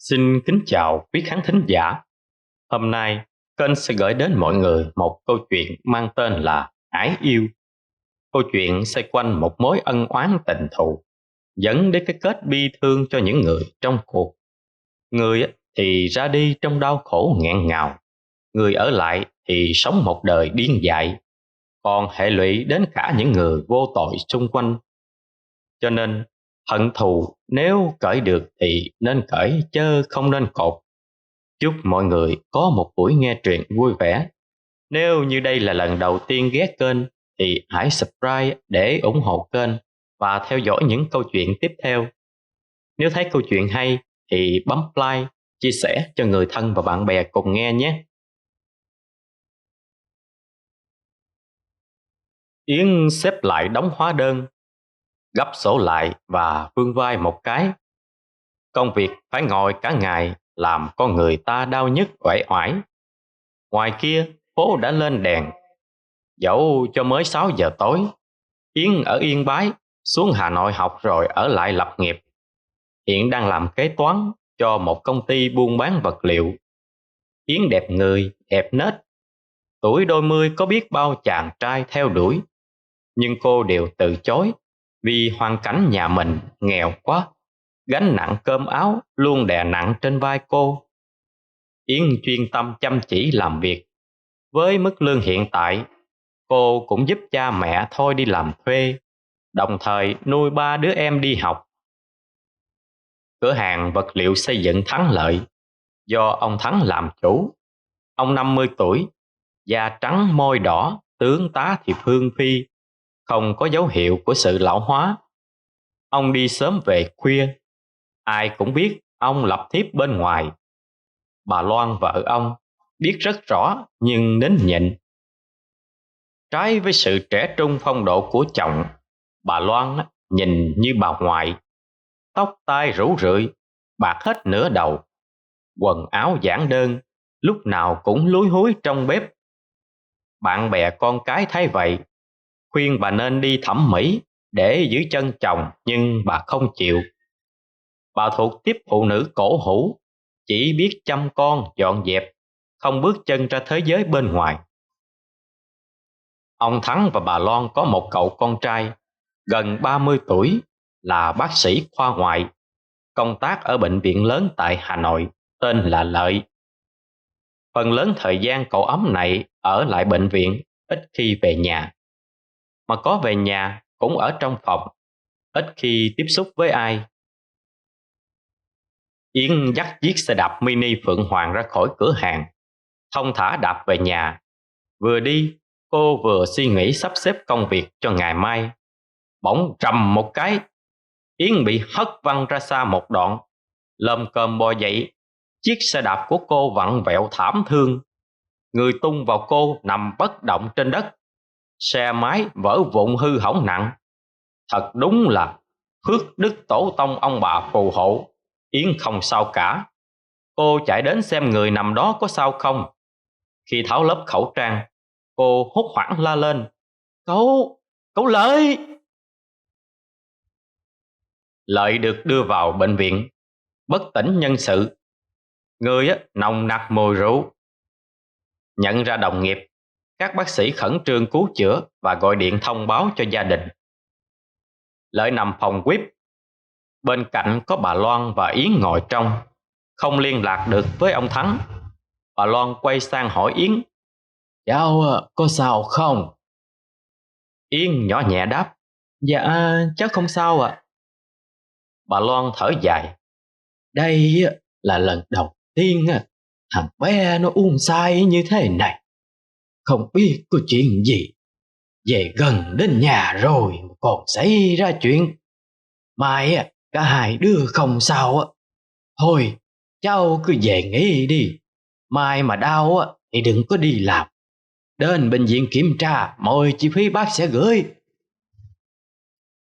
Xin kính chào quý khán thính giả. Hôm nay, kênh sẽ gửi đến mọi người một câu chuyện mang tên là Ái Yêu. Câu chuyện xoay quanh một mối ân oán tình thù, dẫn đến cái kết bi thương cho những người trong cuộc. Người thì ra đi trong đau khổ nghẹn ngào, người ở lại thì sống một đời điên dại, còn hệ lụy đến cả những người vô tội xung quanh. Cho nên, hận thù nếu cởi được thì nên cởi chớ không nên cột. Chúc mọi người có một buổi nghe truyện vui vẻ. Nếu như đây là lần đầu tiên ghé kênh thì hãy subscribe để ủng hộ kênh và theo dõi những câu chuyện tiếp theo. Nếu thấy câu chuyện hay thì bấm like, chia sẻ cho người thân và bạn bè cùng nghe nhé. Yến xếp lại đống hóa đơn, gấp sổ lại và vươn vai một cái. Công việc phải ngồi cả ngày làm con người ta đau nhức uể oải. Ngoài kia phố đã lên đèn. Dẫu cho mới 6 giờ tối, Yến ở Yên Bái xuống Hà Nội học rồi ở lại lập nghiệp. Hiện đang làm kế toán cho một công ty buôn bán vật liệu. Yến đẹp người, đẹp nết. Tuổi đôi mươi có biết bao chàng trai theo đuổi, nhưng cô đều từ chối vì hoàn cảnh nhà mình nghèo quá. Gánh nặng cơm áo luôn đè nặng trên vai cô. Yến chuyên tâm chăm chỉ làm việc. Với mức lương hiện tại, cô cũng giúp cha mẹ thôi đi làm thuê, đồng thời nuôi 3 đứa em đi học. Cửa hàng vật liệu xây dựng Thắng Lợi do ông Thắng làm chủ. Ông 50 tuổi, da trắng môi đỏ, tướng tá thì phương phi, không có dấu hiệu của sự lão hóa. Ông đi sớm về khuya, ai cũng biết ông lập thiếp bên ngoài. Bà Loan vợ ông biết rất rõ nhưng nín nhịn. Trái với sự trẻ trung phong độ của chồng, bà Loan nhìn như bà ngoại. Tóc tai rủ rượi, bạc hết nửa đầu. Quần áo giản đơn, lúc nào cũng lúi húi trong bếp. Bạn bè con cái thấy vậy, khuyên bà nên đi thẩm mỹ để giữ chân chồng, nhưng bà không chịu. Bà thuộc tiếp phụ nữ cổ hủ, chỉ biết chăm con dọn dẹp, không bước chân ra thế giới bên ngoài. Ông Thắng và bà Loan có một cậu con trai gần 30 tuổi, là bác sĩ khoa ngoại, công tác ở bệnh viện lớn tại Hà Nội, tên là Lợi. Phần lớn thời gian cậu ấm này ở lại bệnh viện, ít khi về nhà. Mà có về nhà cũng ở trong phòng, ít khi tiếp xúc với ai. Yến dắt chiếc xe đạp mini Phượng Hoàng ra khỏi cửa hàng, thong thả đạp về nhà. Vừa đi, cô vừa suy nghĩ sắp xếp công việc cho ngày mai. Bỗng rầm một cái, Yến bị hất văng ra xa một đoạn. Lồm cồm bò dậy, chiếc xe đạp của cô vặn vẹo thảm thương. Người tung vào cô nằm bất động trên đất. Xe máy vỡ vụn hư hỏng nặng. Thật đúng là phước đức tổ tông ông bà phù hộ. Yến không sao cả. Cô chạy đến xem người nằm đó có sao không. Khi tháo lớp khẩu trang, cô hốt hoảng la lên: Cậu Lợi! Lợi được đưa vào bệnh viện, bất tỉnh nhân sự. Người nồng nặc mùi rượu. Nhận ra đồng nghiệp, các bác sĩ khẩn trương cứu chữa và gọi điện thông báo cho gia đình. Lợi nằm phòng VIP. Bên cạnh có bà Loan và Yến ngồi trong, không liên lạc được với ông Thắng. Bà Loan quay sang hỏi Yến: Cháu có sao không? Yến nhỏ nhẹ đáp: Dạ cháu không sao ạ. Bà Loan thở dài: Đây là lần đầu tiên thằng bé nó uống say như thế này. Không biết có chuyện gì. Về gần đến nhà rồi mà còn xảy ra chuyện. Mai cả hai đứa không sao. Thôi cháu cứ về nghỉ đi. Mai mà đau thì đừng có đi làm. Đến bệnh viện kiểm tra, mọi chi phí bác sẽ gửi.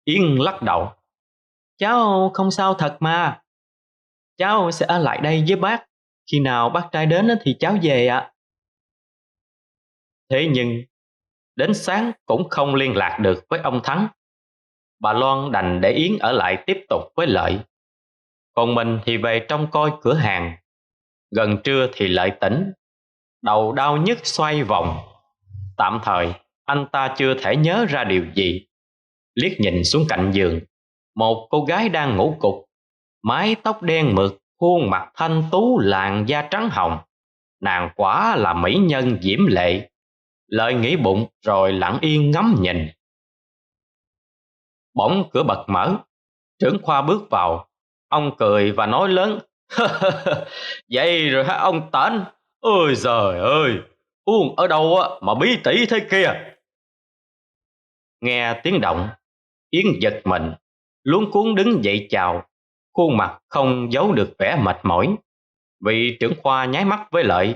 Yến lắc đầu: Cháu không sao thật mà. Cháu sẽ ở lại đây với bác. Khi nào bác trai đến thì cháu về ạ. Thế nhưng đến sáng cũng không liên lạc được với ông Thắng. Bà Loan đành để Yến ở lại tiếp tục với Lợi. còn mình thì về trông coi cửa hàng. Gần trưa thì Lợi tỉnh, đầu đau nhức xoay vòng. Tạm thời anh ta chưa thể nhớ ra điều gì. Liếc nhìn xuống cạnh giường, một cô gái đang ngủ cục, mái tóc đen mượt, khuôn mặt thanh tú, làn da trắng hồng. Nàng quả là mỹ nhân diễm lệ. Lợi nghĩ bụng rồi lặng yên ngắm nhìn. Bỗng cửa bật mở, trưởng khoa bước vào. Ông cười và nói lớn: Vậy rồi hả ông Tánh? Ôi giời ơi, uống ở đâu mà bí tỉ thế kia? Nghe tiếng động, Yến giật mình, luống cuống đứng dậy chào, khuôn mặt không giấu được vẻ mệt mỏi. Vị trưởng khoa nháy mắt với Lợi: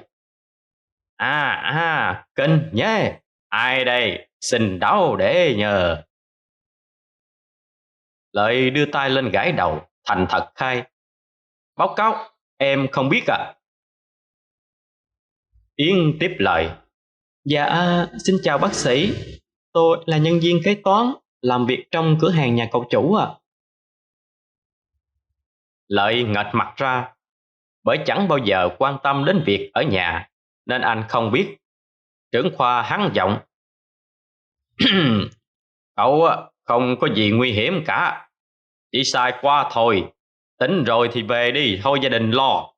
Kinh nhé, ai đây, xin đáo để nhờ. Lợi đưa tay lên gãi đầu, thành thật khai: Báo cáo, em không biết ạ. Yến tiếp lời: Dạ, xin chào bác sĩ, tôi là nhân viên kế toán, làm việc trong cửa hàng nhà cậu chủ ạ. Lợi nghệch mặt ra, bởi chẳng bao giờ quan tâm đến việc ở nhà, nên anh không biết. Trưởng khoa hắn giọng: Cậu không có gì nguy hiểm cả, chỉ sai qua thôi, tỉnh rồi thì về đi thôi, gia đình lo.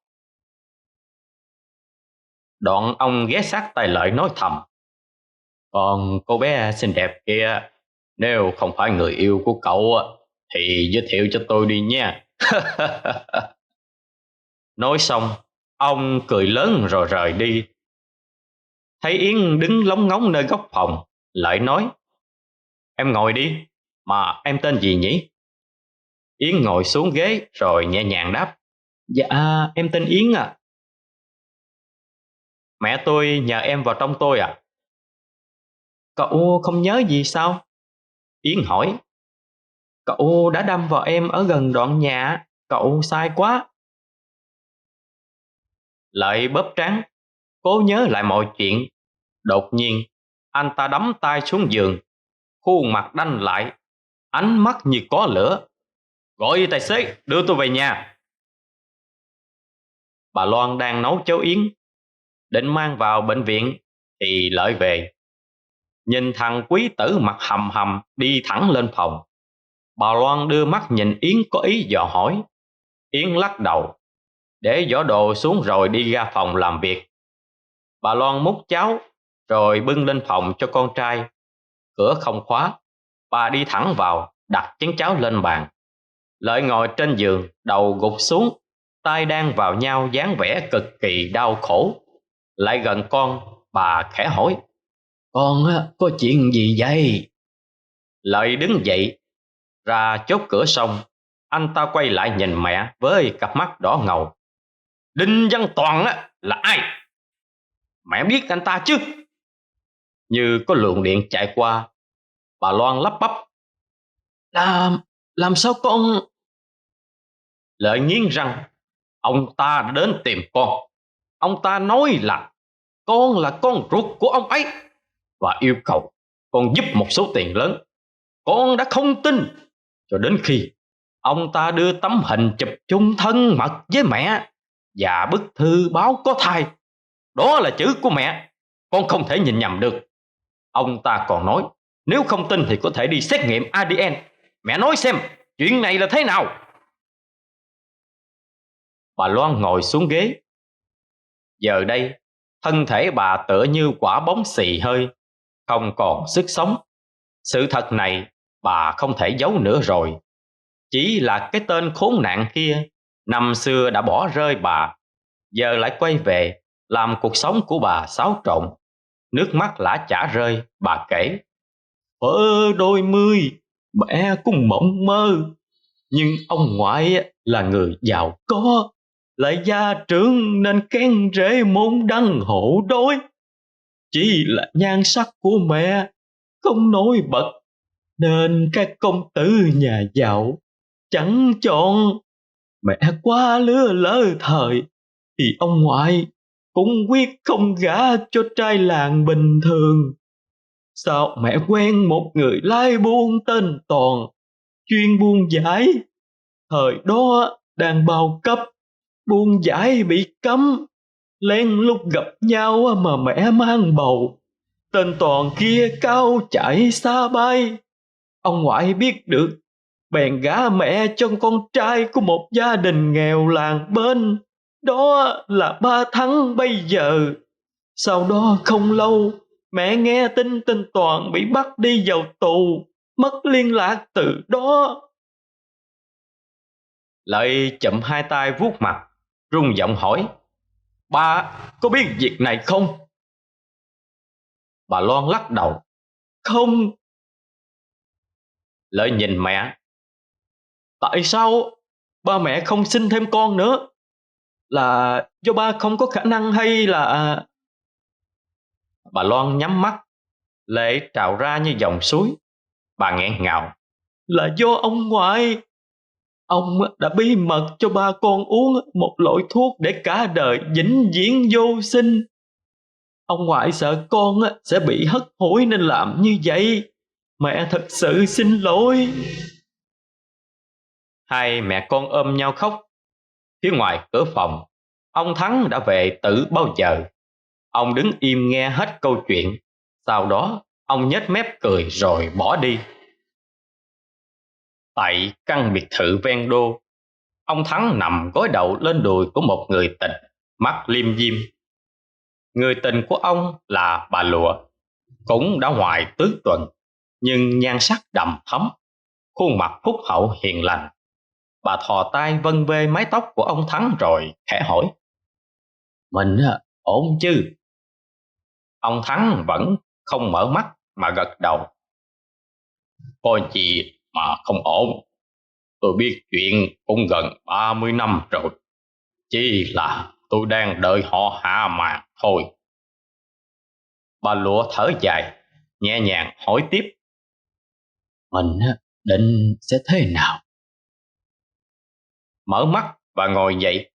Đoạn ông ghé sát tai Lợi nói thầm: Còn cô bé xinh đẹp kia, nếu không phải người yêu của cậu thì giới thiệu cho tôi đi nha. Nói xong, ông cười lớn rồi rời đi. Thấy Yến đứng lóng ngóng nơi góc phòng, Lợi nói: Em ngồi đi, mà em tên gì nhỉ? Yến ngồi xuống ghế rồi nhẹ nhàng đáp: Dạ, em tên Yến ạ. Mẹ tôi nhờ em vào trong tôi ạ. Cậu không nhớ gì sao? Yến hỏi. Cậu đã đâm vào em ở gần đoạn nhà, cậu sai quá. Lợi bóp trán, cố nhớ lại mọi chuyện. Đột nhiên, anh ta đấm tay xuống giường, khuôn mặt đanh lại, ánh mắt như có lửa. Gọi tài xế đưa tôi về nhà. Bà Loan đang nấu cháo Yến, định mang vào bệnh viện thì Lợi về. Nhìn thằng quý tử mặt hầm hầm đi thẳng lên phòng. Bà Loan đưa mắt nhìn Yến có ý dò hỏi. Yến lắc đầu, để giỏ đồ xuống rồi đi ra phòng làm việc. Bà Loan múc cháo rồi bưng lên phòng cho con trai. Cửa không khóa, bà đi thẳng vào, đặt chén cháo lên bàn. Lợi ngồi trên giường, đầu gục xuống, tay đang vào nhau, dáng vẻ cực kỳ đau khổ. Lại gần con, bà khẽ hỏi: Con có chuyện gì vậy? Lợi đứng dậy, ra chốt cửa xong, anh ta quay lại nhìn mẹ với cặp mắt đỏ ngầu. Đinh Văn Toàn là ai? Mẹ biết anh ta chứ? Như có luồng điện chạy qua, bà Loan lắp bắp: Làm sao con? Lợi nghiến răng: Ông ta đã đến tìm con. Ông ta nói là con là con ruột của ông ấy và yêu cầu con giúp một số tiền lớn. Con đã không tin cho đến khi ông ta đưa tấm hình chụp chung thân mật với mẹ và bức thư báo có thai. Đó là chữ của mẹ, con không thể nhìn nhầm được. Ông ta còn nói nếu không tin thì có thể đi xét nghiệm ADN. Mẹ nói xem chuyện này là thế nào? Bà Loan ngồi xuống ghế. Giờ đây, thân thể bà tựa như quả bóng xì hơi, không còn sức sống. Sự thật này bà không thể giấu nữa rồi. Chỉ là cái tên khốn nạn kia năm xưa đã bỏ rơi bà, giờ lại quay về làm cuộc sống của bà xáo trộn. Nước mắt lã chả rơi, bà kể: Đôi mươi, mẹ cũng mộng mơ, nhưng ông ngoại là người giàu có, lại gia trưởng nên kén rễ môn đăng hộ đối. Chỉ là nhan sắc của mẹ không nổi bật, nên các công tử nhà giàu chẳng chọn. Mẹ quá lứa lỡ thời thì ông ngoại cũng quyết không gả cho trai làng bình thường. Sao mẹ quen một người lai buôn tên Toàn, chuyên buôn giải. Thời đó đang bao cấp, buông dãi bị cấm, lén lút gặp nhau mà mẹ mang bầu. Tên Toàn kia cao chạy xa bay, ông ngoại biết được bèn gả mẹ cho con trai của một gia đình nghèo làng bên, đó là ba Thắng bây giờ. Sau đó không lâu, mẹ nghe tin tên Toàn bị bắt đi vào tù, mất liên lạc từ đó. Lợi chậm hai tay vuốt mặt, run giọng hỏi: Ba có biết việc này không? Bà Loan lắc đầu: Không. Lợi nhìn mẹ: Tại sao ba mẹ không sinh thêm con nữa? Là do ba không có khả năng hay là... Bà Loan nhắm mắt, lệ trào ra như dòng suối. Bà nghẹn ngào: Là do ông ngoại. Ông đã bí mật cho ba con uống một loại thuốc để cả đời vĩnh viễn vô sinh. Ông ngoại sợ con sẽ bị hất hủi nên làm như vậy. Mẹ thật sự xin lỗi. Hai mẹ con ôm nhau khóc. Phía ngoài cửa phòng, ông Thắng đã về từ bao giờ. Ông đứng im nghe hết câu chuyện. Sau đó ông nhếch mép cười rồi bỏ đi. Tại căn biệt thự ven đô, ông Thắng nằm gối đầu lên đùi của một người tình, mắt liêm diêm. Người tình của ông là bà Lụa, cũng đã ngoài tứ tuần, nhưng nhan sắc đầm thắm, khuôn mặt phúc hậu hiền lành. Bà thò tay vân vê mái tóc của ông Thắng rồi khẽ hỏi: Mình ổn chứ? Ông Thắng vẫn không mở mắt mà gật đầu: Có gì mà không ổn. Tôi biết chuyện cũng gần 30 năm rồi. Chỉ là tôi đang đợi họ hạ màn thôi. Bà Lụa thở dài, nhẹ nhàng hỏi tiếp: Mình định sẽ thế nào? Mở mắt và ngồi dậy,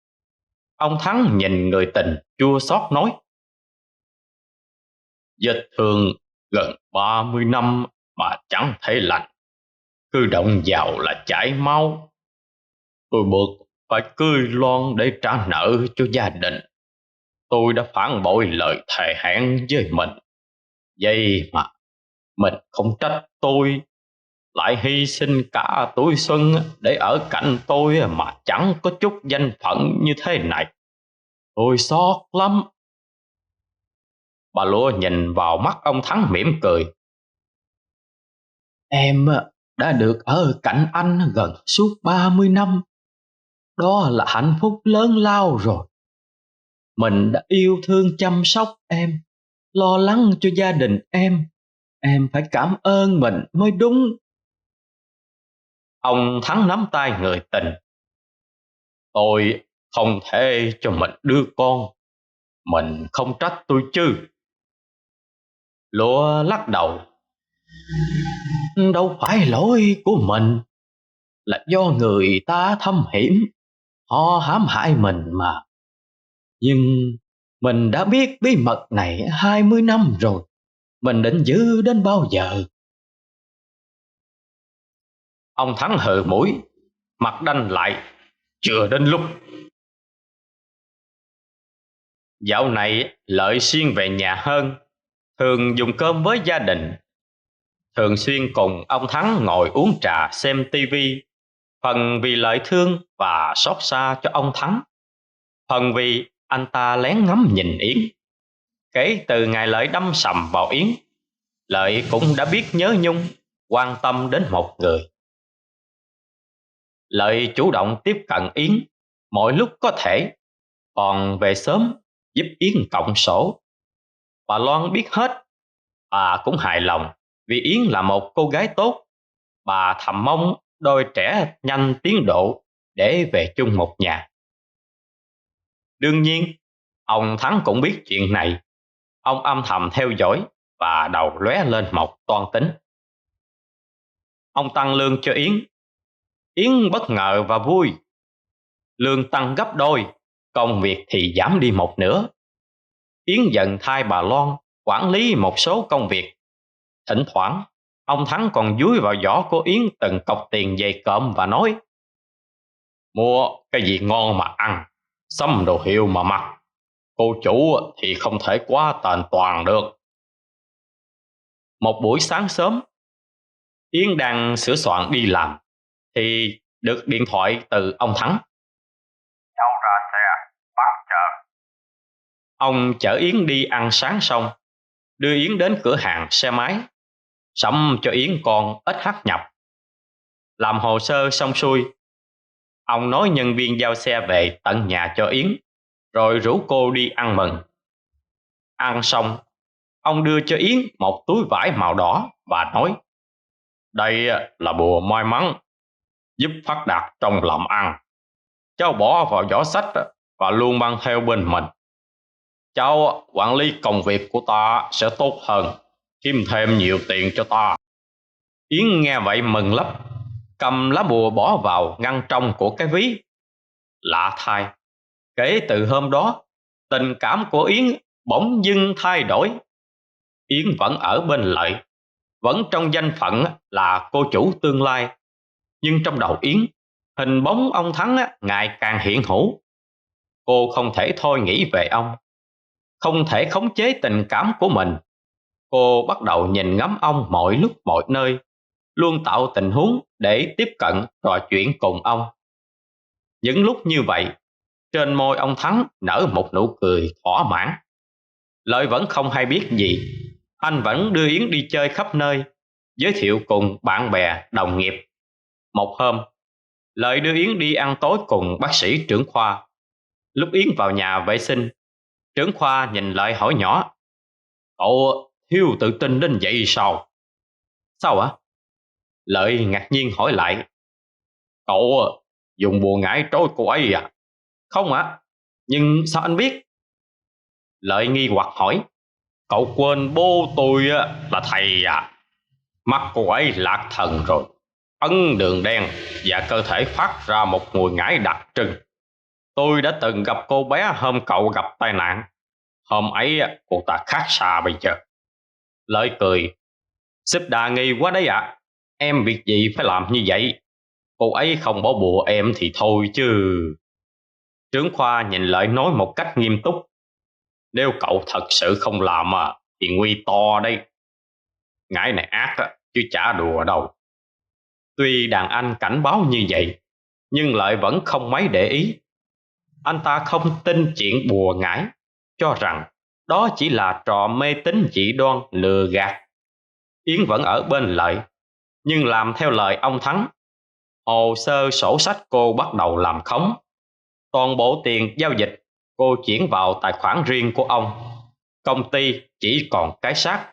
ông Thắng nhìn người tình chua xót nói: Vết thương gần 30 năm mà chẳng thể lành, cứ động vào là chảy máu. Tôi buộc phải cưới Loan để trả nợ cho gia đình. Tôi đã phản bội lời thề hẹn với mình. Vậy mà mình không trách tôi, lại hy sinh cả tuổi xuân để ở cạnh tôi mà chẳng có chút danh phận như thế này. Tôi xót lắm. Bà Lụa nhìn vào mắt ông Thắng mỉm cười: Em đã được ở cạnh anh gần suốt 30 năm. Đó là hạnh phúc lớn lao rồi. Mình đã yêu thương chăm sóc em, lo lắng cho gia đình em. Em phải cảm ơn mình mới đúng. Ông Thắng nắm tay người tình: Tôi không thể cho mình đứa con. Mình không trách tôi chứ? Lụa lắc đầu: Đâu phải lỗi của mình, là do người ta thâm hiểm, họ hãm hại mình mà. Nhưng mình đã biết bí mật này 20 năm rồi. Mình định giữ đến bao giờ? Ông Thắng hừ mũi, mặt đanh lại: Chưa đến lúc. Dạo này Lợi xuyên về nhà hơn, thường dùng cơm với gia đình. Thường xuyên cùng ông Thắng ngồi uống trà xem tivi, phần vì Lợi thương và xót xa cho ông Thắng, phần vì anh ta lén ngắm nhìn Yến. Kể từ ngày Lợi đâm sầm vào Yến, Lợi cũng đã biết nhớ nhung, quan tâm đến một người. Lợi chủ động tiếp cận Yến mọi lúc có thể, còn về sớm giúp Yến cộng sổ. Bà Loan biết hết. Bà cũng hài lòng vì Yến là một cô gái tốt. Bà thầm mong đôi trẻ nhanh tiến độ để về chung một nhà. Đương nhiên, ông Thắng cũng biết chuyện này. Ông âm thầm theo dõi và đầu lóe lên một toan tính. Ông tăng lương cho Yến. Yến bất ngờ và vui. Lương tăng gấp đôi, công việc thì giảm đi một nửa. Yến dần thay bà Loan quản lý một số công việc. Thỉnh thoảng, ông Thắng còn dúi vào giỏ của Yến từng cọc tiền dày cộm và nói: Mua cái gì ngon mà ăn, xăm đồ hiệu mà mặc. Cô chủ thì không thể quá tền toàn được. Một buổi sáng sớm, Yến đang sửa soạn đi làm thì được điện thoại từ ông Thắng. Cháu ra xe, bác chờ. Ông chở Yến đi ăn sáng xong, đưa Yến đến cửa hàng xe máy, sắm cho Yến con SH nhập. Làm hồ sơ xong xuôi, ông nói nhân viên giao xe về tận nhà cho Yến, rồi rủ cô đi ăn mừng. Ăn xong, ông đưa cho Yến một túi vải màu đỏ và nói: đây là bùa may mắn, giúp phát đạt trong làm ăn. Cháu bỏ vào giỏ sách và luôn mang theo bên mình. Cháu quản lý công việc của ta sẽ tốt hơn, kiếm thêm nhiều tiền cho ta. Yến nghe vậy mừng lắm, cầm lá bùa bỏ vào ngăn trong của cái ví. Lạ thay, kể từ hôm đó, tình cảm của Yến bỗng dưng thay đổi. Yến vẫn ở bên Lợi, vẫn trong danh phận là cô chủ tương lai, nhưng trong đầu Yến, hình bóng ông Thắng ngày càng hiện hữu. Cô không thể thôi nghĩ về ông, không thể khống chế tình cảm của mình. Cô bắt đầu nhìn ngắm ông mọi lúc mọi nơi, luôn tạo tình huống để tiếp cận trò chuyện cùng ông. Những lúc như vậy, trên môi ông Thắng nở một nụ cười thỏa mãn. Lợi vẫn không hay biết gì, anh vẫn đưa Yến đi chơi khắp nơi, giới thiệu cùng bạn bè, đồng nghiệp. Một hôm, Lợi đưa Yến đi ăn tối cùng bác sĩ trưởng khoa. Lúc Yến vào nhà vệ sinh, trưởng khoa nhìn Lợi hỏi nhỏ: cậu thiếu tự tin đến vậy sao? Sao ạ? Lợi ngạc nhiên hỏi lại: cậu dùng bùa ngải trối cô ấy à? Không ạ. Nhưng sao anh biết? Lợi nghi hoặc hỏi: cậu quên bố tôi là thầy à? Mắt cô ấy lạc thần rồi, ấn đường đen và cơ thể phát ra một mùi ngải đặc trưng. Tôi đã từng gặp cô bé hôm cậu gặp tai nạn. Hôm ấy cô ta khác xa bây giờ. Lợi cười: sếp đa nghi quá đấy ạ. Em việc gì phải làm như vậy? Cô ấy không bỏ bùa em thì thôi chứ. Trưởng khoa nhìn Lợi nói một cách nghiêm túc: nếu cậu thật sự không làm thì nguy to đây. Ngải này ác chứ chả đùa đâu. Tuy đàn anh cảnh báo như vậy, nhưng Lợi vẫn không mấy để ý. Anh ta không tin chuyện bùa ngải, cho rằng đó chỉ là trò mê tín dị đoan lừa gạt. Yến vẫn ở bên Lợi, nhưng làm theo lời ông Thắng. Hồ sơ sổ sách cô bắt đầu làm khống. Toàn bộ tiền giao dịch cô chuyển vào tài khoản riêng của ông. Công ty chỉ còn cái xác,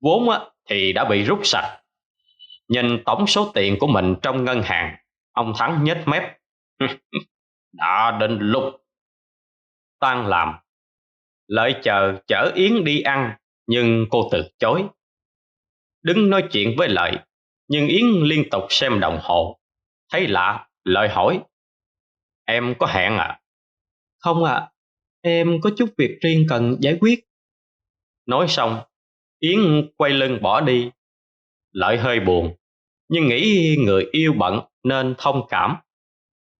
vốn thì đã bị rút sạch. Nhìn tổng số tiền của mình trong ngân hàng, ông Thắng nhếch mép: đã đến lúc. Tan làm, Lợi chở Yến đi ăn, nhưng cô từ chối. Đứng nói chuyện với Lợi, nhưng Yến liên tục xem đồng hồ. Thấy lạ, Lợi hỏi: em có hẹn à? Không ạ, em có chút việc riêng cần giải quyết. Nói xong, Yến quay lưng bỏ đi. Lợi hơi buồn, nhưng nghĩ người yêu bận nên thông cảm.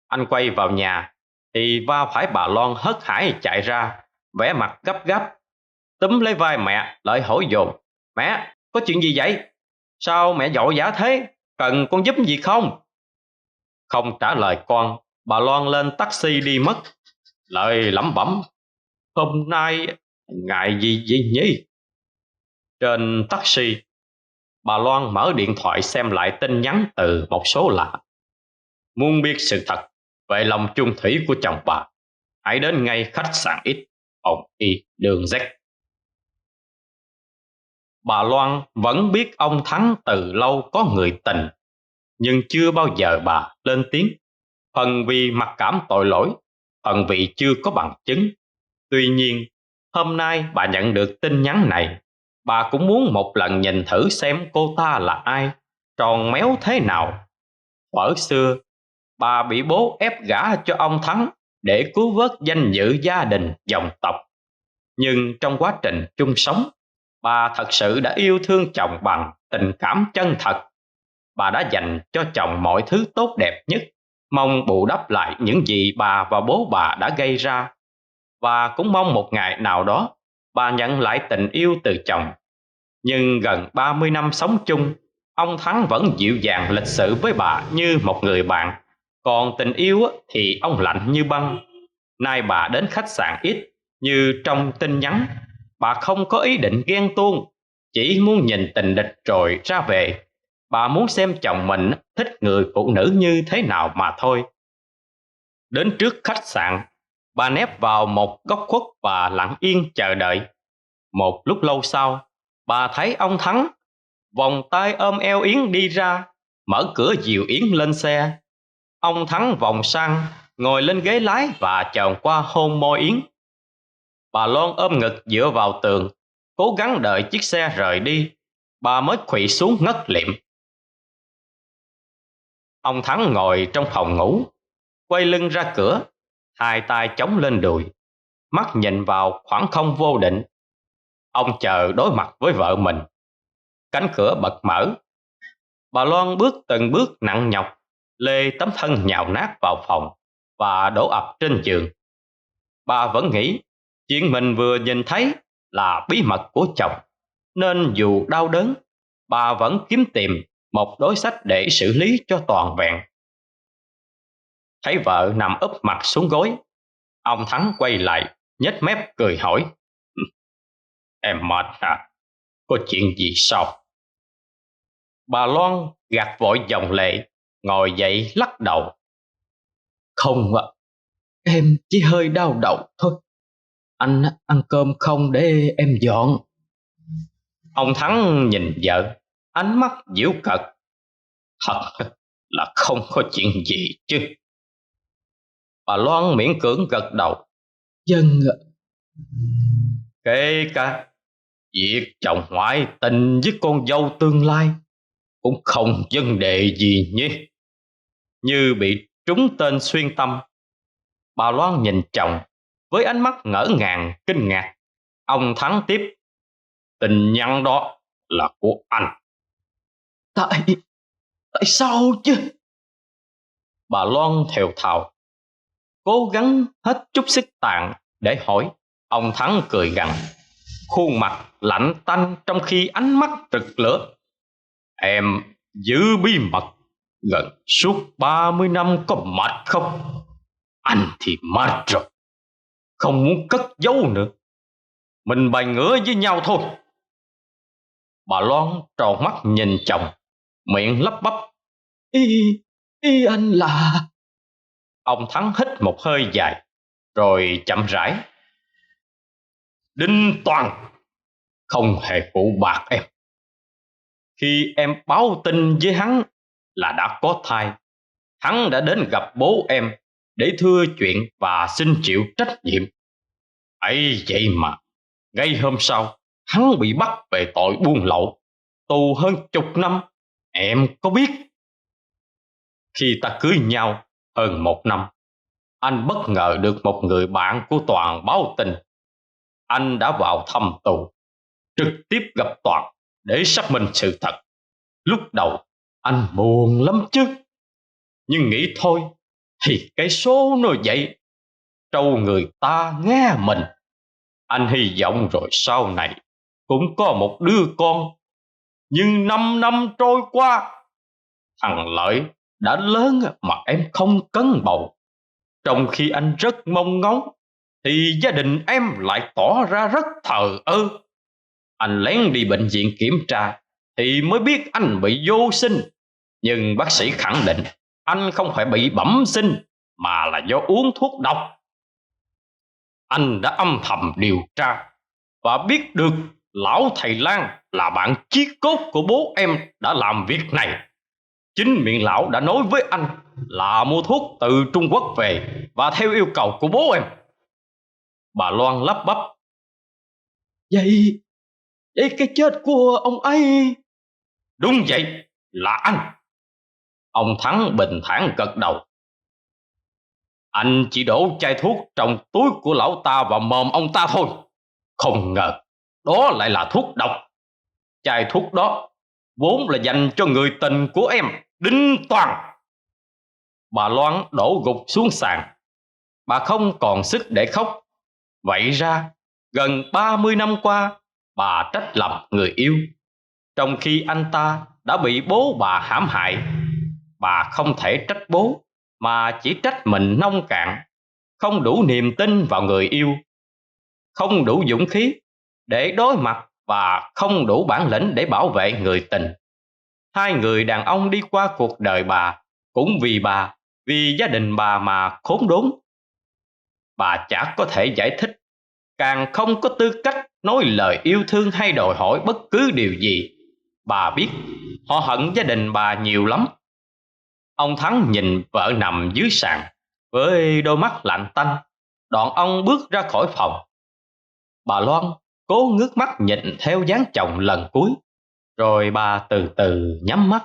Anh quay vào nhà thì va phải bà Loan hớt hải chạy ra, vẻ mặt gấp gáp. Túm lấy vai mẹ, Lợi hỏi dồn: mẹ, có chuyện gì vậy? Sao mẹ vội vã thế? Cần con giúp gì không? Không trả lời con, bà Loan lên taxi đi mất. Lợi lẩm bẩm: hôm nay ngày gì vậy nhỉ? Trên taxi, bà Loan mở điện thoại xem lại tin nhắn từ một số lạ. Muốn biết sự thật về lòng chung thủy của chồng bà, hãy đến ngay khách sạn X, phòng Y, đường Z. Bà Loan vẫn biết ông Thắng từ lâu có người tình, nhưng chưa bao giờ bà lên tiếng. Phần vì mặc cảm tội lỗi, phần vì chưa có bằng chứng. Tuy nhiên, hôm nay bà nhận được tin nhắn này, bà cũng muốn một lần nhìn thử xem cô ta là ai, tròn méo thế nào. Thuở xưa, bà bị bố ép gả cho ông Thắng để cứu vớt danh dự gia đình dòng tộc. Nhưng trong quá trình chung sống, bà thật sự đã yêu thương chồng bằng tình cảm chân thật. Bà đã dành cho chồng mọi thứ tốt đẹp nhất, mong bù đắp lại những gì bà và bố bà đã gây ra, và cũng mong một ngày nào đó bà nhận lại tình yêu từ chồng. Nhưng gần 30 năm sống chung, ông Thắng vẫn dịu dàng lịch sự với bà như một người bạn, còn tình yêu thì ông lạnh như băng. Nay bà đến khách sạn ít như trong tin nhắn, bà không có ý định ghen tuông, chỉ muốn nhìn tình địch rồi ra về. Bà muốn xem chồng mình thích người phụ nữ như thế nào mà thôi. Đến trước khách sạn, bà nép vào một góc khuất và lặng yên chờ đợi. Một lúc lâu sau, bà thấy ông Thắng vòng tay ôm eo Yến đi ra, mở cửa dìu Yến lên xe. Ông Thắng vòng sang, ngồi lên ghế lái và chồm qua hôn môi Yến. Bà Loan ôm ngực dựa vào tường, cố gắng đợi chiếc xe rời đi. Bà mới khuỵu xuống ngất lịm. Ông Thắng ngồi trong phòng ngủ, quay lưng ra cửa, hai tay chống lên đùi, mắt nhìn vào khoảng không vô định. Ông chờ đối mặt với vợ mình. Cánh cửa bật mở. Bà Loan bước từng bước nặng nhọc, lê tấm thân nhào nát vào phòng và đổ ập trên giường. Bà vẫn nghĩ chuyện mình vừa nhìn thấy là bí mật của chồng, nên dù đau đớn, bà vẫn kiếm tìm một đối sách để xử lý cho toàn vẹn. Thấy vợ nằm úp mặt xuống gối, ông Thắng quay lại, nhếch mép cười hỏi: "Em mệt à? Có chuyện gì sao?" Bà Loan gạt vội dòng lệ, ngồi dậy lắc đầu: Không ạ, em chỉ hơi đau đầu thôi. Anh ăn cơm không để em dọn? Ông Thắng nhìn vợ, ánh mắt giễu cợt: "Thật là không có chuyện gì chứ?" Bà Loan miễn cưỡng gật đầu: Vâng ạ. "Kể cả việc chồng ngoại tình với con dâu tương lai cũng không vấn đề gì nhé." Như bị trúng tên xuyên tâm, bà Loan nhìn chồng với ánh mắt ngỡ ngàng kinh ngạc. Ông Thắng tiếp: "Tin nhắn đó là của anh." Tại sao chứ? Bà Loan thều thào, cố gắng hết chút sức tàn để hỏi. Ông Thắng cười gằn, khuôn mặt lạnh tanh trong khi ánh mắt rực lửa: "Em giữ bí mật gần suốt 30 năm có mệt không? Anh thì mệt rồi, không muốn cất giấu nữa. Mình bày ngửa với nhau thôi." Bà Loan tròn mắt nhìn chồng, miệng lắp bắp: Ý anh là... Ông Thắng hít một hơi dài, rồi chậm rãi: "Đinh Toàn không hề phụ bạc em. Khi em báo tin với hắn là đã có thai, hắn đã đến gặp bố em để thưa chuyện và xin chịu trách nhiệm. Ấy vậy mà ngay hôm sau hắn bị bắt về tội buôn lậu, tù hơn 10 năm. Em có biết? Khi ta cưới nhau hơn 1 năm, anh bất ngờ được một người bạn của Toàn báo tin. Anh đã vào thăm tù, trực tiếp gặp Toàn để xác minh sự thật. Lúc đầu anh buồn lắm chứ, nhưng nghĩ thôi thì cái số nó vậy, trâu người ta nghe mình. Anh hy vọng rồi sau này cũng có một đứa con. Nhưng 5 năm trôi qua, thằng Lợi đã lớn mà em không cấn bầu. Trong khi anh rất mong ngóng, thì gia đình em lại tỏ ra rất thờ ơ. Anh lén đi bệnh viện kiểm tra thì mới biết anh bị vô sinh. Nhưng bác sĩ khẳng định anh không phải bị bẩm sinh, mà là do uống thuốc độc. Anh đã âm thầm điều tra và biết được lão thầy Lan là bạn chí cốt của bố em đã làm việc này. Chính miệng lão đã nói với anh là mua thuốc từ Trung Quốc về và theo yêu cầu của bố em. Bà Loan lắp bắp: Vậy cái chết của ông ấy... Đúng vậy, là anh. Ông Thắng bình thản gật đầu: Anh chỉ đổ chai thuốc trong túi của lão ta vào mồm ông ta thôi. Không ngờ đó lại là thuốc độc. Chai thuốc đó vốn là dành cho người tình của em, Đinh Toàn. Bà Loan đổ gục xuống sàn. Bà không còn sức để khóc. Vậy ra gần 30 năm qua bà trách lầm người yêu, trong khi anh ta đã bị bố bà hãm hại. Bà không thể trách bố, mà chỉ trách mình nông cạn, không đủ niềm tin vào người yêu, không đủ dũng khí để đối mặt và không đủ bản lĩnh để bảo vệ người tình. Hai người đàn ông đi qua cuộc đời bà cũng vì bà, vì gia đình bà mà khốn đốn. Bà chả có thể giải thích, càng không có tư cách nói lời yêu thương hay đòi hỏi bất cứ điều gì. Bà biết họ hận gia đình bà nhiều lắm. Ông Thắng nhìn vợ nằm dưới sàn với đôi mắt lạnh tanh, đoạn ông bước ra khỏi phòng. Bà Loan cố ngước mắt nhìn theo dáng chồng lần cuối, rồi bà từ từ nhắm mắt.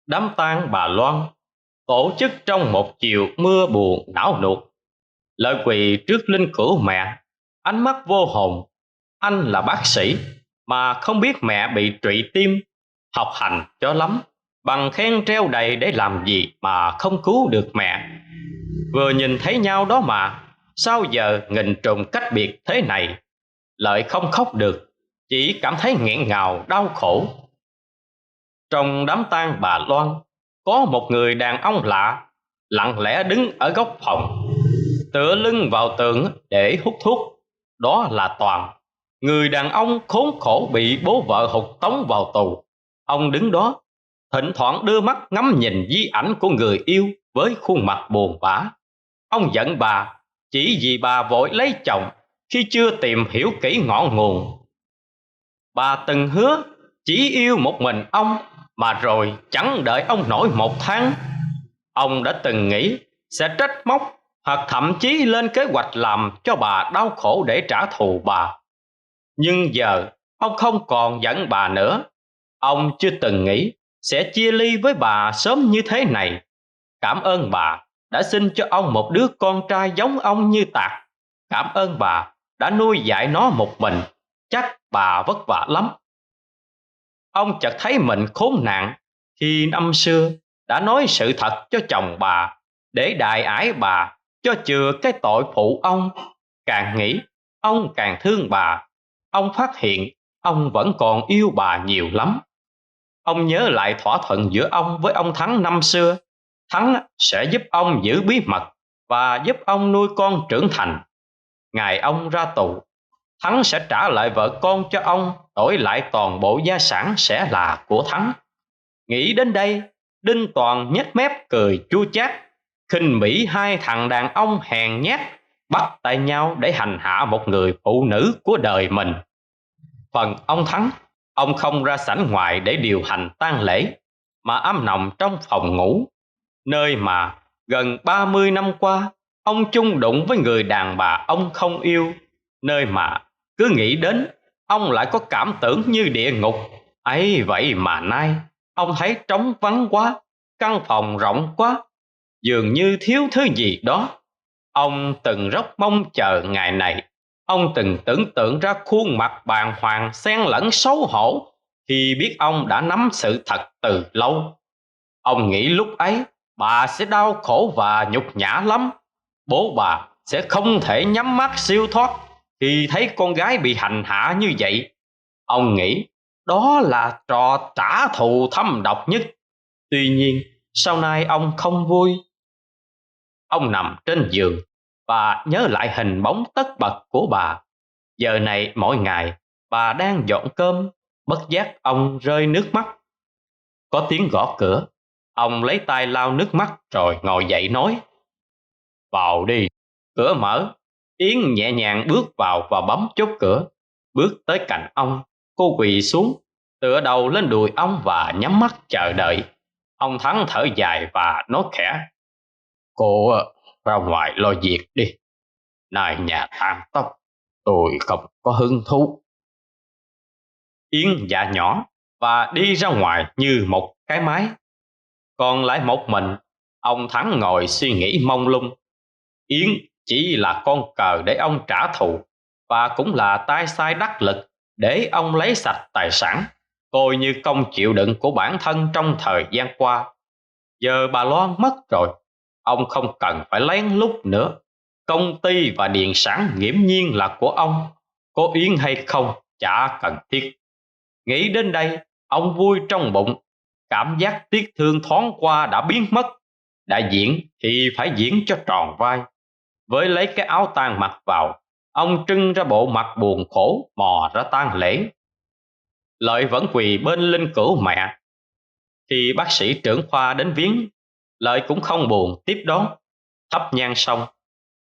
Đám tang bà Loan tổ chức trong một chiều mưa buồn não nuột. Lợi quỳ trước linh cữu mẹ, ánh mắt vô hồn. Anh là bác sĩ mà không biết mẹ bị trụy tim, học hành cho lắm, bằng khen treo đầy để làm gì mà không cứu được mẹ. Vừa nhìn thấy nhau đó mà, sao giờ nghìn trùng cách biệt thế này. Lợi không khóc được, chỉ cảm thấy nghẹn ngào đau khổ. Trong đám tang bà Loan, có một người đàn ông lạ lặng lẽ đứng ở góc phòng, tựa lưng vào tường để hút thuốc. Đó là Toàn, người đàn ông khốn khổ bị bố vợ hụt tống vào tù. Ông đứng đó, thỉnh thoảng đưa mắt ngắm nhìn di ảnh của người yêu với khuôn mặt buồn bã. Ông giận bà chỉ vì bà vội lấy chồng khi chưa tìm hiểu kỹ ngọn nguồn. Bà từng hứa chỉ yêu một mình ông, mà rồi chẳng đợi ông nổi một tháng. Ông đã từng nghĩ sẽ trách móc hoặc thậm chí lên kế hoạch làm cho bà đau khổ để trả thù bà. Nhưng giờ ông không còn giận bà nữa. Ông chưa từng nghĩ sẽ chia ly với bà sớm như thế này. Cảm ơn bà đã sinh cho ông một đứa con trai giống ông như Tạc. Cảm ơn bà đã nuôi dạy nó một mình. Chắc bà vất vả lắm. Ông chợt thấy mình khốn nạn khi năm xưa đã nói sự thật cho chồng bà để đày ải bà, cho chừa cái tội phụ ông. Càng nghĩ ông càng thương bà. Ông phát hiện ông vẫn còn yêu bà nhiều lắm. Ông nhớ lại thỏa thuận giữa ông với ông Thắng năm xưa. Thắng sẽ giúp ông giữ bí mật và giúp ông nuôi con trưởng thành. Ngày ông ra tù, Thắng sẽ trả lại vợ con cho ông, đổi lại toàn bộ gia sản sẽ là của Thắng. Nghĩ đến đây, Đinh Toàn nhếch mép cười chua chát, khinh bỉ hai thằng đàn ông hèn nhát bắt tay nhau để hành hạ một người phụ nữ của đời mình. Phần ông Thắng, ông không ra sảnh ngoài để điều hành tang lễ, mà âm nòng trong phòng ngủ, nơi mà gần 30 năm qua ông chung đụng với người đàn bà ông không yêu, nơi mà cứ nghĩ đến ông lại có cảm tưởng như địa ngục. Ấy vậy mà nay ông thấy trống vắng quá, căn phòng rộng quá, dường như thiếu thứ gì đó. Ông từng rất mong chờ ngày này. Ông từng tưởng tượng ra khuôn mặt bàng hoàng xen lẫn xấu hổ khi biết ông đã nắm sự thật từ lâu. Ông nghĩ lúc ấy bà sẽ đau khổ và nhục nhã lắm. Bố bà sẽ không thể nhắm mắt siêu thoát khi thấy con gái bị hành hạ như vậy. Ông nghĩ đó là trò trả thù thâm độc nhất. Tuy nhiên sau này ông không vui. Ông nằm trên giường và nhớ lại hình bóng tất bật của bà. Giờ này mỗi ngày bà đang dọn cơm, bất giác ông rơi nước mắt. Có tiếng gõ cửa. Ông lấy tay lau nước mắt rồi ngồi dậy nói: "Vào đi." Cửa mở. Yến nhẹ nhàng bước vào và bấm chốt cửa. Bước tới cạnh ông, cô quỳ xuống, tựa đầu lên đùi ông và nhắm mắt chờ đợi. Ông Thắng thở dài và nói khẽ: "Cô ra ngoài lo việc đi. Này nhà tang tóc, tôi không có hứng thú." Yến dạ nhỏ và đi ra ngoài như một cái máy. Còn lại một mình, ông Thắng ngồi suy nghĩ mông lung. Yến chỉ là con cờ để ông trả thù, và cũng là tay sai đắc lực để ông lấy sạch tài sản, coi như công chịu đựng của bản thân trong thời gian qua. Giờ bà Loan mất rồi, ông không cần phải lén lút nữa. Công ty và điền sản nghiễm nhiên là của ông, có Yến hay không chả cần thiết. Nghĩ đến đây, ông vui trong bụng, cảm giác tiếc thương thoáng qua đã biến mất. Đã diễn thì phải diễn cho tròn vai. Với lấy cái áo tang mặc vào, ông trưng ra bộ mặt buồn khổ mò ra tang lễ. Lợi vẫn quỳ bên linh cữu mẹ. Khi bác sĩ trưởng khoa đến viếng, Lợi cũng không buồn tiếp đón. Thắp nhang xong,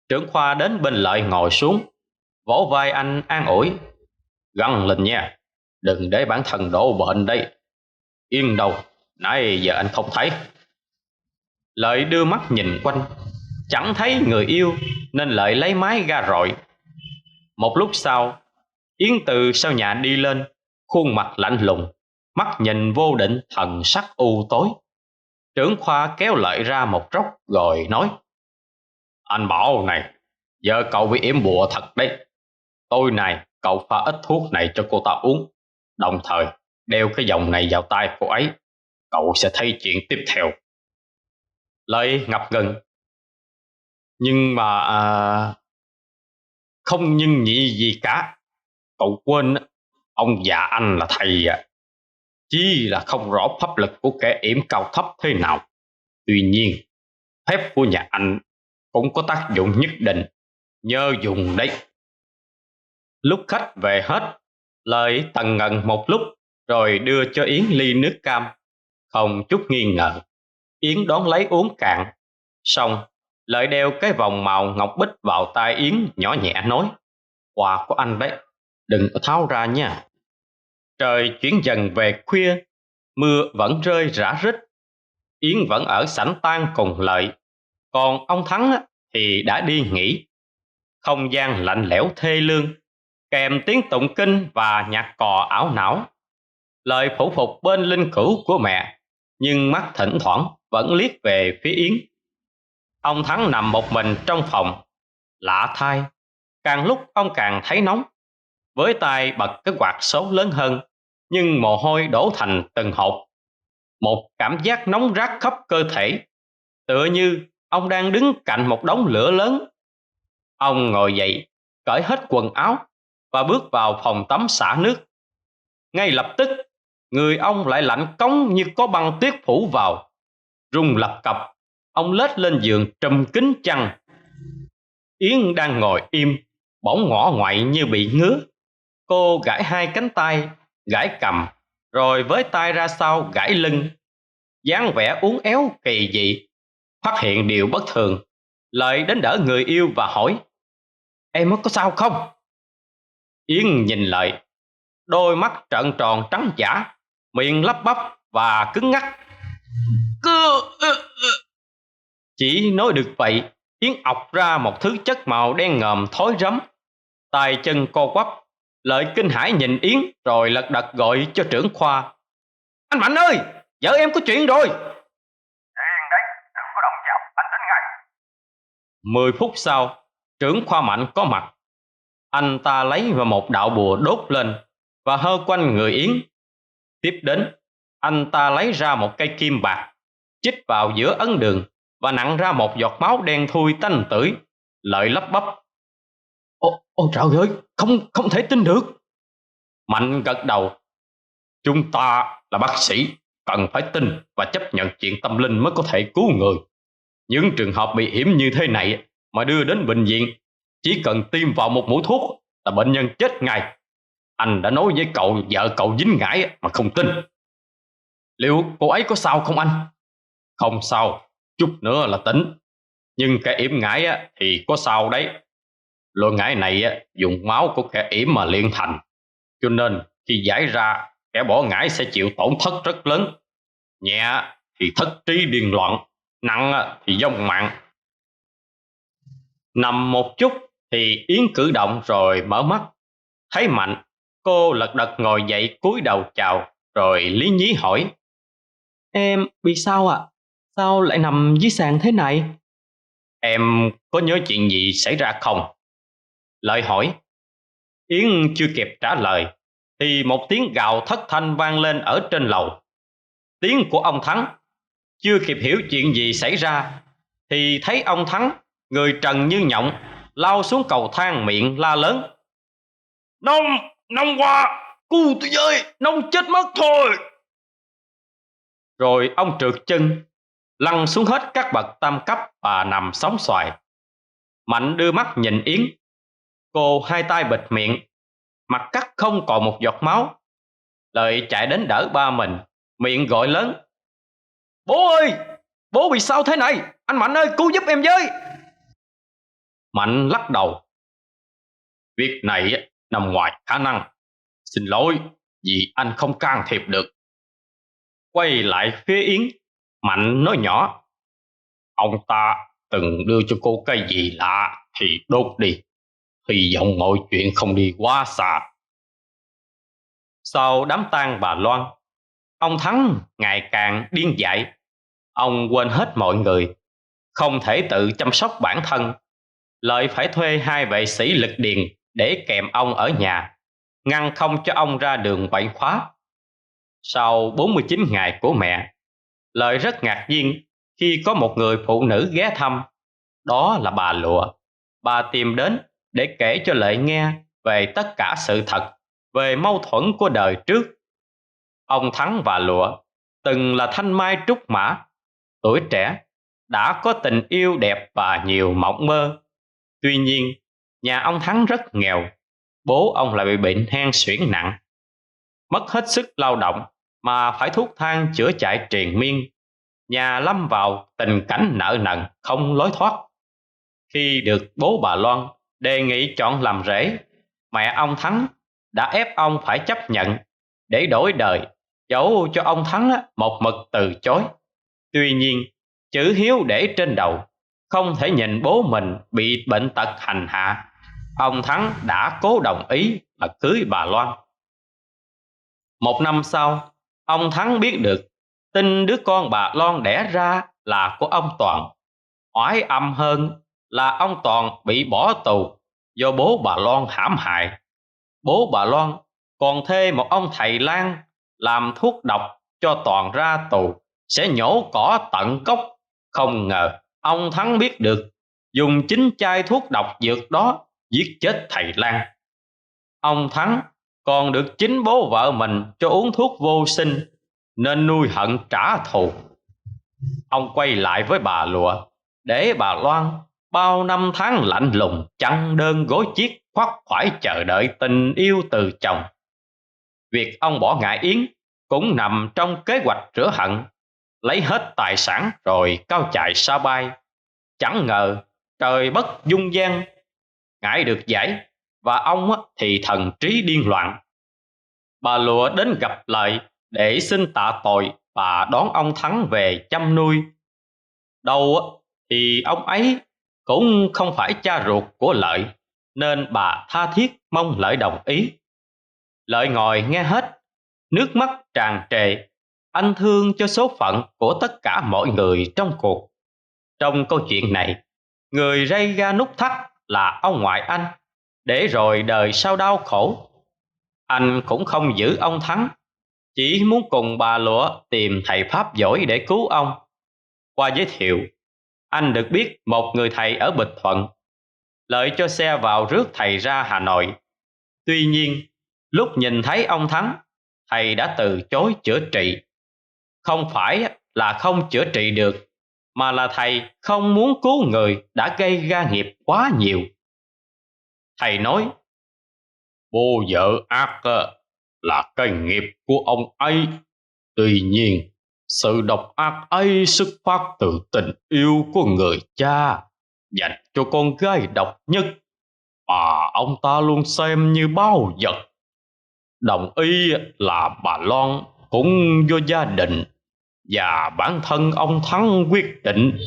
trưởng khoa đến bên Lợi ngồi xuống, vỗ vai anh an ủi: "Gắng lên nha, đừng để bản thân đổ bệnh đây. Yên đâu, nãy giờ anh không thấy." Lợi đưa mắt nhìn quanh, chẳng thấy người yêu nên Lợi lấy máy ra rọi. Một lúc sau, Yến từ sau nhà đi lên, khuôn mặt lạnh lùng, mắt nhìn vô định, thần sắc u tối. Trưởng khoa kéo Lợi ra một góc rồi nói: "Anh Bảo này, giờ cậu bị yểm bùa thật đấy. Tối nay cậu pha ít thuốc này cho cô ta uống, đồng thời đeo cái vòng này vào tay cô ấy. Cậu sẽ thấy chuyện tiếp theo." Lợi ngập ngừng: "Nhưng mà không nhưng nhị gì cả. Cậu quên ông già anh là thầy à. Chỉ là không rõ pháp lực của kẻ yểm cao thấp thế nào. Tuy nhiên, phép của nhà anh cũng có tác dụng nhất định, nhớ dùng đấy." Lúc khách về hết, Lợi tần ngần một lúc rồi đưa cho Yến ly nước cam. Không chút nghi ngờ, Yến đón lấy uống cạn. Xong, Lợi đeo cái vòng màu ngọc bích vào tay Yến, nhỏ nhẹ nói: "Quà của anh đấy, đừng có tháo ra nha." Trời chuyển dần về khuya, mưa vẫn rơi rã rích. Yến vẫn ở sảnh tang cùng Lợi, còn ông Thắng thì đã đi nghỉ. Không gian lạnh lẽo thê lương, kèm tiếng tụng kinh và nhạc cò ảo não. Lợi phủ phục bên linh cữu của mẹ, nhưng mắt thỉnh thoảng vẫn liếc về phía Yến. Ông Thắng nằm một mình trong phòng. Lạ thay, càng lúc ông càng thấy nóng. Với tay bật cái quạt số lớn hơn, nhưng mồ hôi đổ thành từng hột. Một cảm giác nóng rát khắp cơ thể, tựa như ông đang đứng cạnh một đống lửa lớn. Ông ngồi dậy, cởi hết quần áo và bước vào phòng tắm xả nước. Ngay lập tức, người ông lại lạnh cống như có băng tuyết phủ vào. Run lập cập, ông lết lên giường trùm kín chăn. Yến đang ngồi im, bỗng ngỏ ngoại như bị ngứa. Cô gãi hai cánh tay, gãi cằm, rồi với tay ra sau gãi lưng. Dáng vẻ uốn éo kỳ dị. Phát hiện điều bất thường, Lợi đến đỡ người yêu và hỏi: "Em có sao không?" Yến nhìn Lợi, đôi mắt trợn tròn trắng dã, miệng lắp bắp và cứng ngắc. Chỉ nói được vậy, Yến ọc ra một thứ chất màu đen ngòm thối rắm. Tay chân co quắp, Lợi kinh hãi nhìn Yến rồi lật đật gọi cho trưởng khoa: "Anh Mạnh ơi, vợ em có chuyện rồi." Yên đấy, đừng có động vào, anh đến ngay. 10 phút sau, trưởng khoa Mạnh có mặt. Anh ta lấy vào một đạo bùa đốt lên và hơ quanh người Yến. Tiếp đến, anh ta lấy ra một cây kim bạc, chích vào giữa ấn đường và nặn ra một giọt máu đen thui tanh tưởi. Lợi lắp bắp: Ôi trời ơi, không thể tin được." Mạnh gật đầu: "Chúng ta là bác sĩ, cần phải tin và chấp nhận chuyện tâm linh mới có thể cứu người. Những trường hợp bị hiểm như thế này mà đưa đến bệnh viện, chỉ cần tiêm vào một mũi thuốc là bệnh nhân chết ngay. Anh đã nói với cậu vợ cậu dính ngải mà không tin. Liệu cô ấy có sao không anh?" "Không sao, chút nữa là tỉnh. Nhưng kẻ yểm ngải thì có sao đấy. Loại ngải này dùng máu của kẻ yểm mà luyện thành, cho nên khi giải ra, kẻ bỏ ngải sẽ chịu tổn thất rất lớn. Nhẹ thì thất trí điên loạn, nặng thì vong mạng." Nằm một chút thì Yến cử động rồi mở mắt. Thấy Mạnh, cô lật đật ngồi dậy cúi đầu chào rồi lý nhí hỏi: "Em bị sao ạ? Sao lại nằm dưới sàn thế này?" "Em có nhớ chuyện gì xảy ra không?" Lợi hỏi. Yến chưa kịp trả lời thì một tiếng gào thất thanh vang lên ở trên lầu. Tiếng của ông Thắng. Chưa kịp hiểu chuyện gì xảy ra thì thấy ông Thắng, người trần như nhộng, lao xuống cầu thang miệng la lớn: Nông, nông qua, cứu tôi với, nông chết mất thôi. Rồi ông trượt chân, lăn xuống hết các bậc tam cấp và nằm sóng xoài. Mạnh đưa mắt nhìn Yến. Cô hai tay bịt miệng, mặt cắt không còn một giọt máu. Lợi chạy đến đỡ ba mình, miệng gọi lớn: Bố ơi, bố bị sao thế này? Anh Mạnh ơi, cứu giúp em với. Mạnh lắc đầu: Việc này nằm ngoài khả năng. Xin lỗi vì anh không can thiệp được. Quay lại phía Yến, Mạnh nói nhỏ: Ông ta từng đưa cho cô cái gì lạ thì đốt đi. Hy vọng mọi chuyện không đi quá xa. Sau đám tang bà Loan, ông Thắng ngày càng điên dại. Ông quên hết mọi người, không thể tự chăm sóc bản thân. Lợi phải thuê 2 vệ sĩ lực điền để kèm ông ở nhà, ngăn không cho ông ra đường quậy phá. Sau 49 ngày của mẹ, Lợi rất ngạc nhiên khi có một người phụ nữ ghé thăm. Đó là bà Lụa. Bà tìm đến để kể cho Lợi nghe về tất cả sự thật về mâu thuẫn của đời trước. Ông Thắng và Lụa từng là thanh mai trúc mã, tuổi trẻ, đã có tình yêu đẹp và nhiều mộng mơ. Tuy nhiên, nhà ông Thắng rất nghèo. Bố ông lại bị bệnh hen suyễn nặng, mất hết sức lao động mà phải thuốc thang chữa chạy triền miên. Nhà lâm vào tình cảnh nợ nần không lối thoát. Khi được bố bà Loan đề nghị chọn làm rể, mẹ ông Thắng đã ép ông phải chấp nhận để đổi đời, dẫu cho ông Thắng một mực từ chối. Tuy nhiên, chữ hiếu để trên đầu, không thể nhìn bố mình bị bệnh tật hành hạ. Ông Thắng đã cố đồng ý mà cưới bà Loan. 1 năm sau, ông Thắng biết được tin đứa con bà Loan đẻ ra là của ông Toàn. Oái âm hơn là ông Toàn bị bỏ tù do bố bà Loan hãm hại. Bố bà Loan còn thuê một ông thầy lang làm thuốc độc cho Toàn ra tù sẽ nhổ cỏ tận gốc. Không ngờ ông Thắng biết được, dùng chính chai thuốc độc dược đó giết chết thầy lang. Ông Thắng còn được chính bố vợ mình cho uống thuốc vô sinh, nên nuôi hận trả thù. Ông quay lại với bà Lụa để bà Loan bao năm tháng lạnh lùng chăn đơn gối chiếc, khoác khoải chờ đợi tình yêu từ chồng. Việc ông bỏ ngải Yến cũng nằm trong kế hoạch rửa hận, lấy hết tài sản rồi cao chạy xa bay. Chẳng ngờ trời bất dung gian, ngải được giải và ông thì thần trí điên loạn. Bà Lụa đến gặp Lợi để xin tạ tội và đón ông Thắng về chăm nuôi. Đâu thì ông ấy cũng không phải cha ruột của Lợi, nên bà tha thiết mong Lợi đồng ý. Lợi ngồi nghe hết, nước mắt tràn trề. Anh thương cho số phận của tất cả mọi người trong cuộc. Trong câu chuyện này, người gây ra nút thắt là ông ngoại anh, để rồi đời sau đau khổ. Anh cũng không giữ ông Thắng, chỉ muốn cùng bà Lụa tìm thầy pháp giỏi để cứu ông. Qua giới thiệu, anh được biết một người thầy ở Bình Thuận. Lợi cho xe vào rước thầy ra Hà Nội. Tuy nhiên, lúc nhìn thấy ông Thắng, thầy đã từ chối chữa trị. Không phải là không chữa trị được, mà là thầy không muốn cứu người đã gây ra nghiệp quá nhiều. Thầy nói: Bố vợ ác là cái nghiệp của ông ấy. Tuy nhiên, sự độc ác ấy xuất phát từ tình yêu của người cha dành cho con gái độc nhất mà ông ta luôn xem như báu vật. Đồng ý là bà Loan cũng do gia đình và bản thân ông Thắng quyết định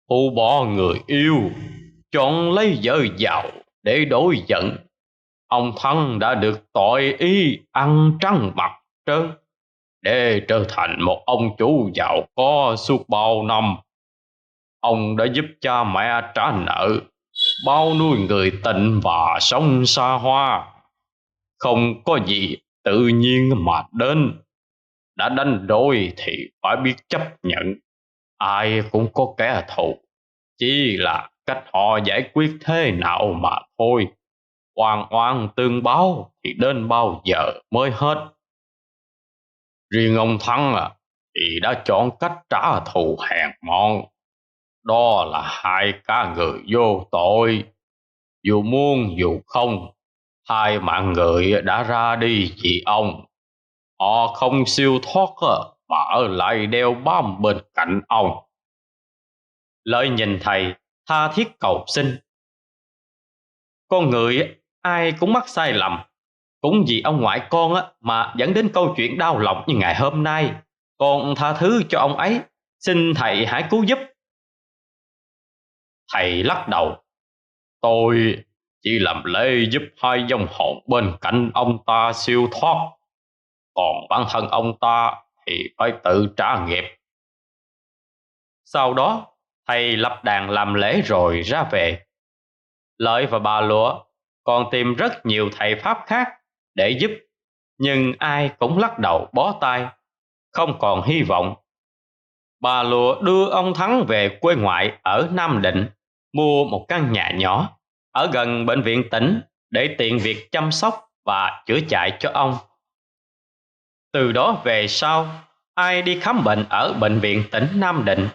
thu bỏ người yêu, chọn lấy vợ giàu để đổi giận. Ông Thắng đã được tội ý ăn trắng mặt trơn để trở thành một ông chủ giàu có suốt bao năm. Ông đã giúp cha mẹ trả nợ, bao nuôi người tình và sống xa hoa. Không có gì tự nhiên mà đến, đã đánh đổi thì phải biết chấp nhận. Ai cũng có kẻ thù, chỉ là cách họ giải quyết thế nào mà thôi. Oan oan tương báo thì đến bao giờ mới hết. Riêng ông Thắng thì đã chọn cách trả thù hèn mọn. Đó là hai cá người vô tội. Dù muốn dù không, hai mạng người đã ra đi vì ông. Họ không siêu thoát mà ở lại đeo bám bên cạnh ông. Lợi nhìn thầy tha thiết cầu xin. Con người ai cũng mắc sai lầm. Cũng vì ông ngoại con mà dẫn đến câu chuyện đau lòng như ngày hôm nay. Con tha thứ cho ông ấy. Xin thầy hãy cứu giúp. Thầy lắc đầu. Tôi chỉ làm lễ giúp hai vong hồn bên cạnh ông ta siêu thoát. Còn bản thân ông ta thì phải tự trả nghiệp. Sau đó thầy lập đàn làm lễ rồi ra về. Lợi và bà Lụa còn tìm rất nhiều thầy pháp khác để giúp, nhưng ai cũng lắc đầu bó tay, không còn hy vọng. Bà Lụa đưa ông Thắng về quê ngoại ở Nam Định, mua một căn nhà nhỏ ở gần bệnh viện tỉnh để tiện việc chăm sóc và chữa chạy cho ông. Từ đó về sau, ai đi khám bệnh ở bệnh viện tỉnh Nam Định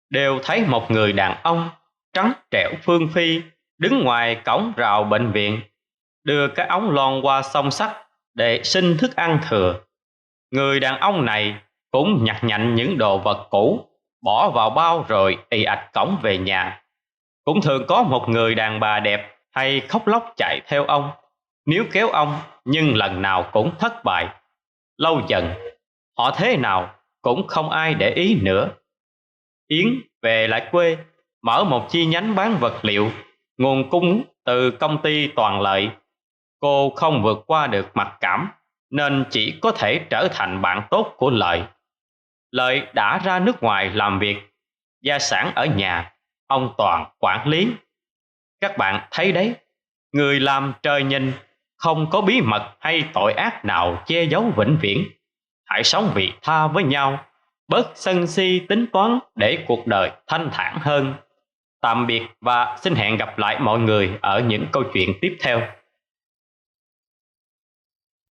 đều thấy một người đàn ông trắng trẻo phương phi đứng ngoài cổng rào bệnh viện, đưa cái ống lon qua xông sắt để xin thức ăn thừa. Người đàn ông này cũng nhặt nhạnh những đồ vật cũ, bỏ vào bao rồi ì ạch cõng về nhà. Cũng thường có một người đàn bà đẹp hay khóc lóc chạy theo ông, níu kéo ông, nhưng lần nào cũng thất bại. Lâu dần, họ thế nào cũng không ai để ý nữa. Yến về lại quê, mở một chi nhánh bán vật liệu, nguồn cung từ công ty Toàn Lợi. Cô không vượt qua được mặc cảm, nên chỉ có thể trở thành bạn tốt của Lợi. Lợi đã ra nước ngoài làm việc, gia sản ở nhà ông Toàn quản lý. Các bạn thấy đấy, người làm trời nhìn, không có bí mật hay tội ác nào che giấu vĩnh viễn. Hãy sống vị tha với nhau, bớt sân si tính toán để cuộc đời thanh thản hơn. Tạm biệt và xin hẹn gặp lại mọi người ở những câu chuyện tiếp theo.